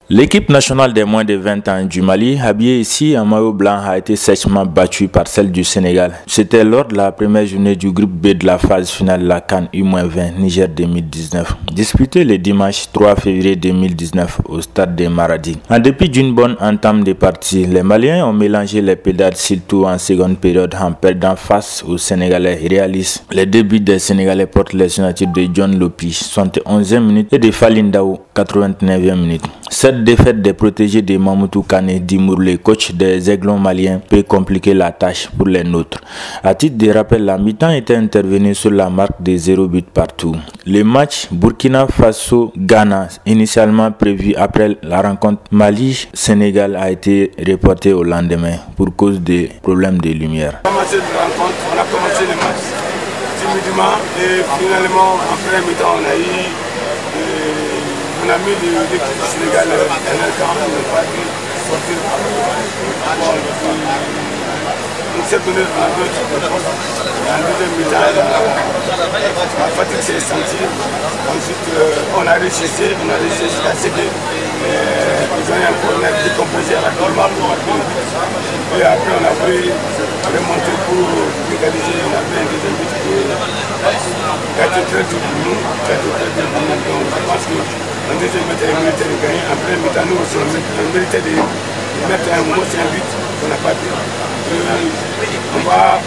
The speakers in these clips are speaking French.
L'équipe nationale des moins de 20 ans du Mali, habillée ici en maillot blanc, a été sèchement battue par celle du Sénégal. C'était lors de la première journée du groupe B de la phase finale de la CAN U-20 Niger 2019, disputée le dimanche 3 février 2019 au stade de Maradi. En dépit d'une bonne entame des parties, les Maliens ont mélangé les pédales, surtout en seconde période, en perdant face aux Sénégalais réalistes. Les deux buts des Sénégalais portent les signatures de John Lopi, 71e minute, et de Falindao, 89e minute. Cette défaite des protégés de Mamoudou Kane Dimour, le coach des Aiglons maliens, peut compliquer la tâche pour les nôtres. À titre de rappel, la mi-temps était intervenue sur la marque de 0 but partout. Le match Burkina Faso-Ghana, initialement prévu après la rencontre Mali-Sénégal, a été reporté au lendemain pour cause des problèmes de lumière. On a commencé le match timidement et finalement en première mi-temps on a mis l'équipe du Sénégal dans le camp, on n'a pas pu sortir. On s'est donné un autre poste. En deuxième mi-temps, la fatigue s'est sentie. Ensuite, on a réussi à ce que ils ont encore décomposé rapidement pour marquer le but. Et après, on a voulu remonter pour égaliser. On a fait un deuxième but qui a été très dur pour nous. Donc, je pense que en deuxième mi-temps, il méritait de gagner. En première mi-temps, nous aussi, on méritait de mettre un mot, c'est un but qu'on n'a pas pu. On va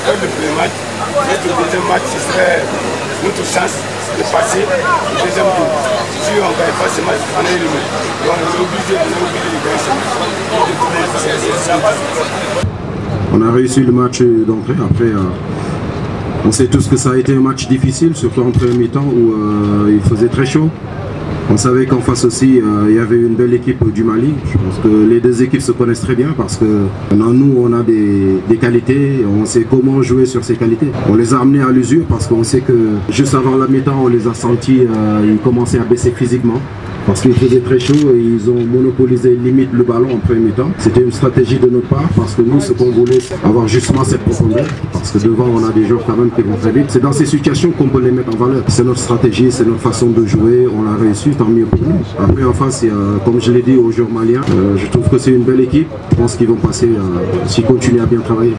faire le premier match. Notre deuxième match, ce serait notre chance de passer au deuxième tour. Si on ne gagne pas ce match, on est éliminé. Donc on est obligé de gagner ce match. On a réussi le match d'entrée. Après, on sait tous que ça a été un match difficile, surtout en première mi-temps où il faisait très chaud. On savait qu'en face aussi, il y avait une belle équipe du Mali. Je pense que les deux équipes se connaissent très bien parce que nous, on a des qualités, on sait comment jouer sur ces qualités. On les a amenés à l'usure parce qu'on sait que juste avant la mi-temps, on les a sentis, ils commençaient à baisser physiquement. Parce qu'il faisait très chaud et ils ont monopolisé limite le ballon en premier mi-temps. C'était une stratégie de notre part parce que nous, ce qu'on voulait, c'est avoir justement cette profondeur. Parce que devant, on a des joueurs quand même qui vont très vite. C'est dans ces situations qu'on peut les mettre en valeur. C'est notre stratégie, c'est notre façon de jouer. On l'a réussi, tant mieux pour nous. Après, en face, comme je l'ai dit aux joueurs maliens, je trouve que c'est une belle équipe. Je pense qu'ils vont passer s'ils continuent à bien travailler.